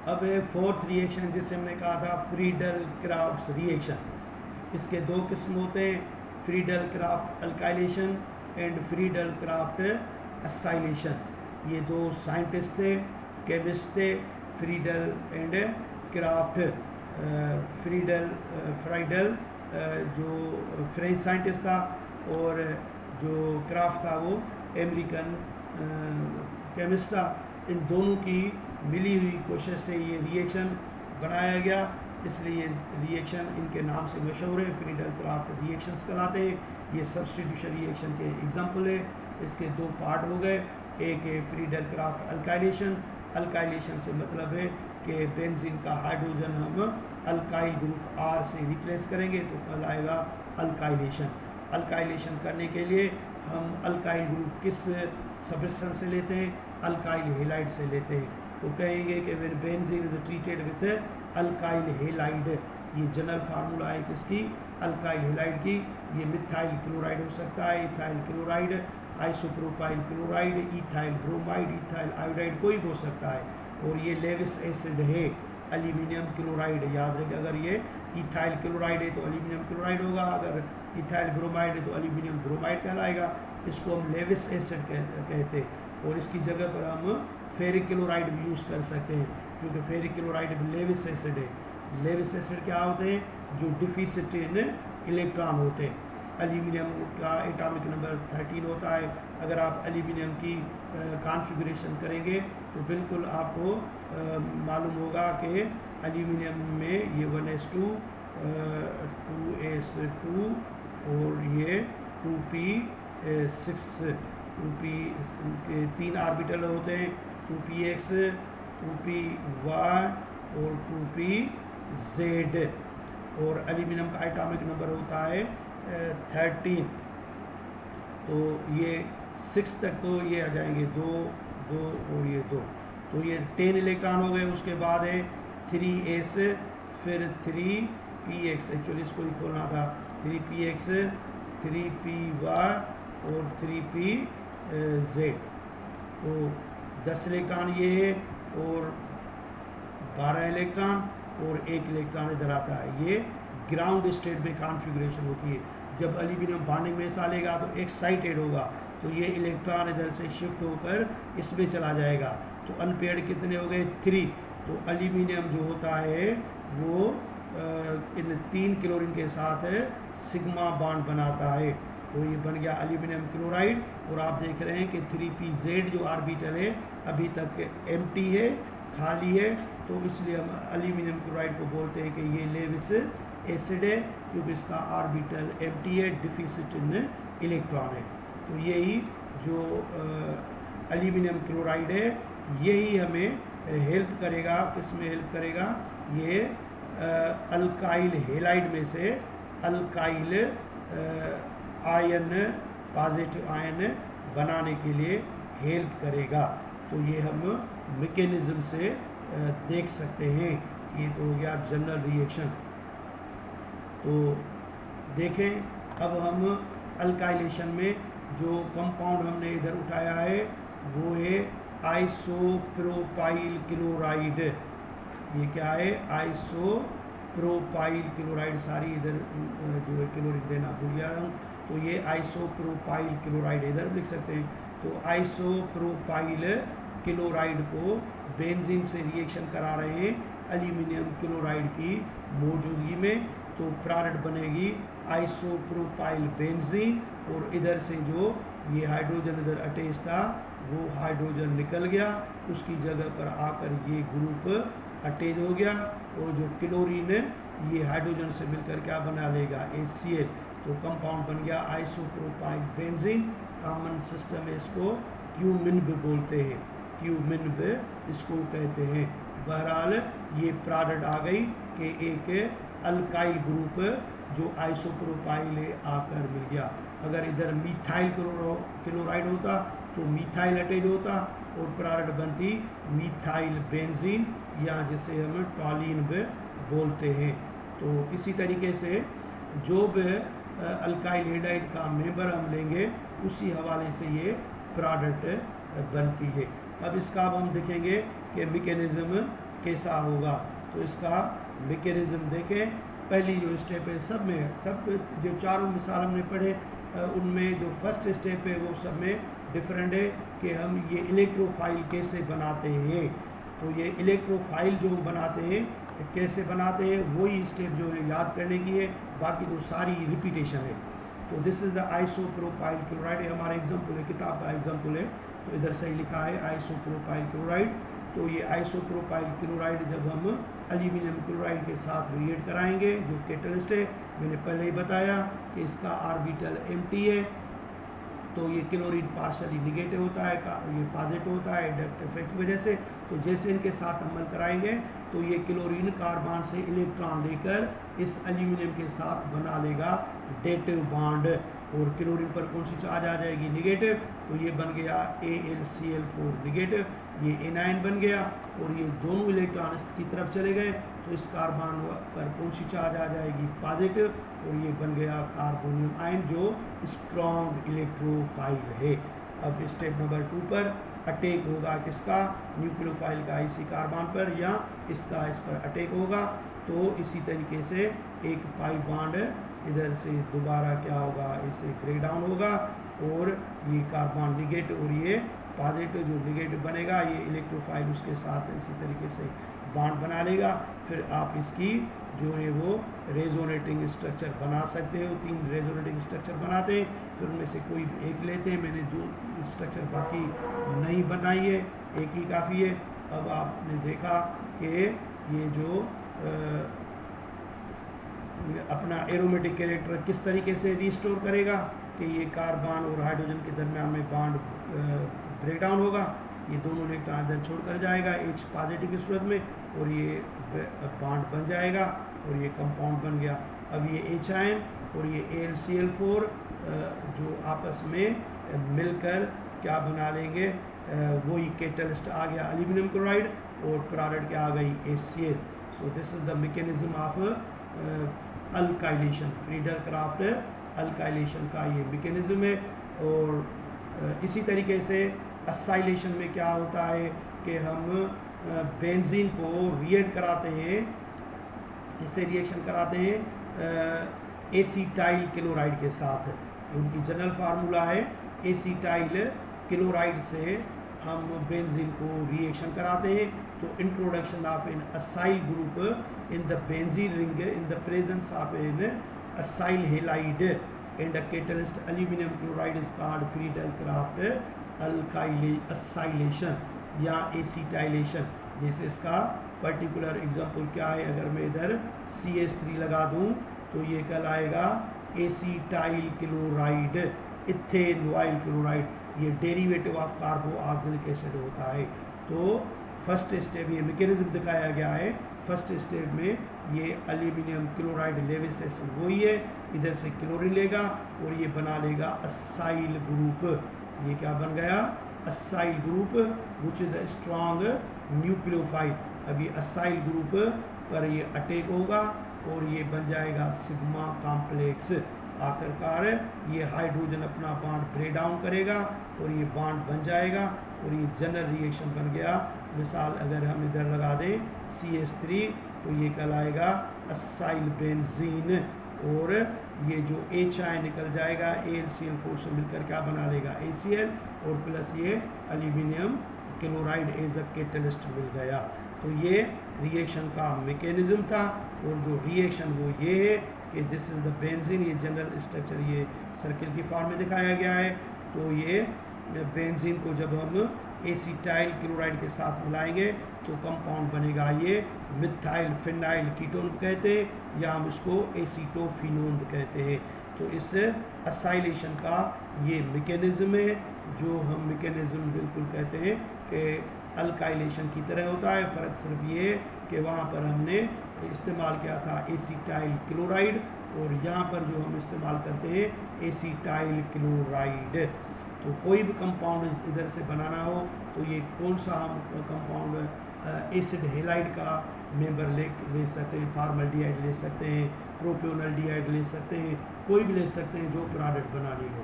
अब है fourth reaction, जिसे हमने कहा था फ्रीडल क्राफ्ट रिएक्शन। इसके दो किस्म होते हैं, Friedel craft alkylation and Friedel Crafts acylation. ये दो साइंटिस्ट थे, केमिस्ट थे, फ्रीडल एंड क्राफ्ट। फ्राइडल जो फ्रेंच साइंटिस्ट था, और जो क्राफ्ट था वो अमेरिकन केमिस्ट था। इन दोनों की मिली हुई कोशिश से ये रिएक्शन बनाया गया, इसलिए रिएक्शन इनके नाम से मशहूर है, फ्रीडल क्राफ्ट रिएक्शंस कहलाते हैं। ये सब्स्टिट्यूशन रिएक्शन के एग्जांपल है। इसके दो पार्ट हो गए, एक है फ्रीडल क्राफ्ट अल्काइलेशन। अल्काइलेशन से मतलब है कि बेंजीन का हाइड्रोजन हम अल्काइल ग्रुप आर से रिप्लेस करेंगे तो कहलाएगा अल्काइलेशन। अल्काइलेशन करने के लिए हम अल्काइल ग्रुप किस सब्सटेंस से लेते हैं? अल्काइल हेलाइड से लेते हैं। तो कहेंगे कि when benzene is treated with alkyl halide, ये जनरल फार्मूला है किसकी? अल्काइल हेलाइड की। ये मिथाइल क्लोराइड हो सकता है, ethyl chloride, isopropyl chloride, ethyl bromide, ethyl iodide, कोई भी हो सकता है। और ये लेविस एसिड है, एल्यूमिनियम क्लोराइड। याद रखें, अगर ये इथाइल क्लोराइड है तो एल्यूमिनियम क्लोराइड होगा, अगर इथाइल ब्रोमाइड है तो एल्यूमिनियम ब्रोमाइड कहलाएगा। इसको हम लेविस एसिड कहते हैं। और इसकी जगह पर हम फेरिक क्लोराइड भी यूज़ कर सकते हैं, क्योंकि फेरिक क्लोराइड भी लेविस एसिड है। लेविस एसिड क्या होते हैं? जो डिफिसिट इन इलेक्ट्रॉन होते हैं। एल्यूमिनियम का एटॉमिक नंबर 13 होता है। अगर आप एल्यूमिनियम की कॉन्फ़िगरेशन करेंगे तो बिल्कुल आपको मालूम होगा कि एल्यूमिनियम में ये 1s2 2s2 और ये 2p6 2p के 3 ऑर्बिटल होते हैं, 2px 2py और 2pz। और एल्यूमिनियम का एटॉमिक नंबर होता है 13। तो ये 6 तक तो ये आ जाएंगे, 2 2 और ये 2, तो ये 10 इलेक्ट्रॉन हो गए। उसके बाद है 3s, फिर 3px, एक्चुअली इसको ही खोलना था, 3px 3py और 3pz। तो 10 इलेक्ट्रॉन ये है और 12 इलेक्ट्रॉन और 1 इलेक्ट्रॉन इधर आता है। ये ग्राउंड स्टेट में कॉन्फ़िगरेशन होती है। जब एल्यूमिनियम बॉन्डिंग में डालेगा तो एक्साइटेड होगा, तो ये इलेक्ट्रॉन इधर से शिफ्ट होकर इसमें चला जाएगा। तो अनपेयर्ड कितने हो गए? 3। तो एल्यूमिनियम जो होता है वो इन 3 क्लोरीन के साथ सिग्मा बॉन्ड बनाता है, तो ये बन गया एल्यूमिनियम क्लोराइड। और आप देख रहे हैं कि 3pz जो ऑर्बिटल है अभी तक एम्प्टी है, खाली है, तो इसलिए हम एल्यूमिनियम क्लोराइड को बोलते हैं कि ये लेविस एसिड है, क्योंकि इसका ऑर्बिटल एम्प्टी है, डिफिसिट इन इलेक्ट्रॉन है। तो यही जो एल्यूमिनियम क्लोराइड है यही हमें हेल्प करेगा, किस में हेल्प करेगा? ये अल्काइल हेलाइड में से अल्काइल आयन, पॉजिटिव आयन बनाने के लिए हेल्प करेगा। तो ये हम मैकेनिज्म से देख सकते हैं। ये तो हो गया जनरल रिएक्शन। तो देखें अब हम अल्काइलेशन में जो कंपाउंड हमने इधर उठाया है वो है आइसोप्रोपाइल क्लोराइड। ये क्या है? Isopropyl chloride. सारी इधर जो है क्लोरीन देना भूल गया हूँ, तो ये आइसोप्रोपाइल क्लोराइड इधर लिख सकते हैं। तो आइसोप्रोपाइल क्लोराइड को बेंजीन से रिएक्शन करा रहे हैं एल्यूमिनियम क्लोराइड की मौजूदगी में, तो प्रोडक्ट बनेगी आइसोप्रोपाइल बेंजीन। और इधर से जो ये हाइड्रोजन इधर अटैच था वो हाइड्रोजन निकल गया, उसकी जगह पर आकर ये ग्रुप अटैच हो गया, और जो क्लोरीन ये हाइड्रोजन से मिलकर क्या बना लेगा? HCl। तो कंपाउंड बन गया आइसोप्रोपाइल बेंजीन। कॉमन सिस्टम है, इसको क्यूमिन भी बोलते हैं, क्यूमिन भी इसको कहते हैं। बहरहाल ये प्रोडक्ट आ गई कि एक अल्काइल ग्रुप जो आइसोप्रोपाइल आकर मिल गया। अगर इधर मिथाइल क्लोराइड होता तो मिथाइल अटैच होता और प्रोडक्ट बनती मिथाइल बेंजीन, या जिसे हम टॉलिन भी बोलते हैं। तो इसी तरीके से जो भी अल्काइल हेलाइड का मेंबर हम लेंगे उसी हवाले से ये प्रोडक्ट बनती है। अब इसका अब हम देखेंगे कि मैकेनिज्म कैसा होगा। तो इसका मैकेनिज्म देखें। पहली जो स्टेप है सब जो चारों मिसाल हमने पढ़े उनमें जो फर्स्ट स्टेप है वो सब में डिफरेंट है कि हम ये इलेक्ट्रोफाइल कैसे बनाते हैं। तो ये इलेक्ट्रोफाइल जो बनाते हैं कैसे बनाते हैं वही स्टेप जो है याद करने की है, बाकी तो सारी रिपीटेशन है। तो this is the isopropyl chloride, हमारा एग्जाम्पल है, किताब का एग्जाम्पल है। तो इधर से लिखा है आइसोप्रोपाइल क्लोराइड। तो ये आइसोप्रोपाइल क्लोराइड जब हम एल्यूमिनियम क्लोराइड के साथ रिएक्ट कराएंगे, जो कैटलिस्ट है, मैंने पहले ही बताया कि इसका ऑर्बिटल एम्प्टी है, तो ये क्लोरीन पार्शली निगेटिव होता है, ये पॉजिटिव होता है इंडक्टिव इफेक्ट की वजह से। तो जैसे इनके साथ अमल कराएंगे तो ये क्लोरीन कार्बन से इलेक्ट्रॉन लेकर इस एल्यूमिनियम के साथ बना लेगा डेटिव बॉन्ड, और क्लोरीन पर कौन सी चार्ज आ जाएगी, निगेटिव। तो ये बन गया AlCl4 निगेटिव, ये एनायन बन गया, और ये दोनों इलेक्ट्रॉन इसकी तरफ चले गए तो इस कार्बन पर कौन सी चार्ज आ जाएगी, पॉजिटिव, और ये बन गया कार्बोनियम आयन जो स्ट्रॉन्ग इलेक्ट्रोफाइल है। अब स्टेप नंबर 2 पर अटैक होगा किसका, न्यूक्लियोफाइल का इसी कार्बन पर, या इसका इस पर अटैक होगा। तो इसी तरीके से एक पाई बॉन्ड इधर से दोबारा क्या होगा, इसे ब्रेक डाउन होगा, और ये कार्बन निगेटिव और ये पॉजिटिव जो निगेटिव बनेगा, ये इलेक्ट्रोफाइल उसके साथ इसी तरीके से बॉन्ड बना लेगा। फिर आप इसकी जो है वो रेजोनेटिंग स्ट्रक्चर बना सकते हो। 3 रेजोनेटिंग स्ट्रक्चर बनाते हैं, फिर उनमें से कोई एक लेते हैं। मैंने 2 स्ट्रक्चर बाकी नहीं बनाई है, एक ही काफ़ी है। अब आपने देखा कि ये जो अपना एरोमेटिक कैरेक्टर किस तरीके से रिस्टोर करेगा कि ये कार्बन और हाइड्रोजन के दरमियान में बॉन्ड ब्रेक डाउन होगा, ये दोनों इलेक्ट्रॉन इधर छोड़ कर जाएगा H पॉजिटिव की सूरत में, और ये बॉन्ड बन जाएगा और ये कंपाउंड बन गया। अब ये H आयन और ये AlCl4 जो आपस में मिलकर क्या बना लेंगे, वही कैटलिस्ट आ गया एल्यूमिनियम क्लोराइड, और प्रोडक्ट क्या आ गई, HCl। So this is the mechanism of alkylation, Friedel craft alkylation का ये मैकेनिज्म है। और इसी तरीके से असाइलेशन में क्या होता है कि हम बेंजीन को रिएक्ट कराते हैं, इससे रिएक्शन कराते हैं एसीटाइल क्लोराइड के साथ। उनकी जनरल फार्मूला है एसीटाइल क्लोराइड से हम बेंजीन को रिएक्शन कराते हैं। तो introduction of an acyl group in the benzene ring in the presence of an acyl halide and a catalyst aluminium chloride is called Friedel Crafts acylation या acetylation. जैसे इसका particular example क्या है, अगर मैं इधर CH3 लगा दूं तो ये कहलाएगा एसीटाइल क्लोराइड, इथेनॉइल क्लोराइड, ये डेरिवेटिव ऑफ कार्बोक्सिलिक एसिड होता है। तो फर्स्ट स्टेप ये मैकेनिज्म दिखाया गया है। फर्स्ट स्टेप में ये एल्यूमिनियम क्लोराइड लेविस वही है, इधर से क्लोरीन लेगा और ये बना लेगा असाइल ग्रुप। ये क्या बन गया, acyl group which is the strong nucleophile. अभी असाइल ग्रुप पर ये अटैक होगा और ये बन जाएगा सिग्मा कॉम्प्लेक्स। आखिरकार ये हाइड्रोजन अपना बॉन्ड ब्रेक डाउन करेगा और ये बॉन्ड बन जाएगा और ये जनरल रिएक्शन बन गया। मिसाल अगर हम इधर लगा दें CH3 तो ये कहलाएगा असाइल बेंजीन, और ये जो H आयन निकल जाएगा AlCl4 से मिलकर क्या बना लेगा ACl, और प्लस ये aluminium chloride as a catalyst मिल गया। तो ये रिएक्शन का मैकेनिज्म था, और जो रिएक्शन वो ये है कि दिस इज द बेंजीन, ये जनरल स्ट्रक्चर ये सर्किल की फॉर्म में दिखाया गया है। तो ये बेंजीन को जब हम एसीटाइल क्लोराइड के साथ मिलाएंगे तो कंपाउंड बनेगा ये मिथाइल फिनाइल कीटोन कहते हैं, या हम इसको एसीटोफिनोन कहते हैं। तो इस असाइलेशन का ये मैकेनिज्म है, जो हम मैकेनिज्म बिल्कुल कहते हैं कि अल्काइलेशन की तरह होता है। फ़र्क सिर्फ ये है कि वहाँ पर हमने इस्तेमाल किया था एसीटाइल क्लोराइड, और यहाँ पर जो हम इस्तेमाल करते हैं एसीटाइल क्लोराइड। तो कोई भी कंपाउंड इधर से बनाना हो तो ये कौन सा हम कंपाउंड एसिड हेलाइड का मेंबर ले सकते हैं, फॉर्मल्डिहाइड ले सकते हैं, प्रोपियोनल्डिहाइड ले सकते हैं, कोई भी ले सकते हैं जो प्रोडक्ट बनानी हो।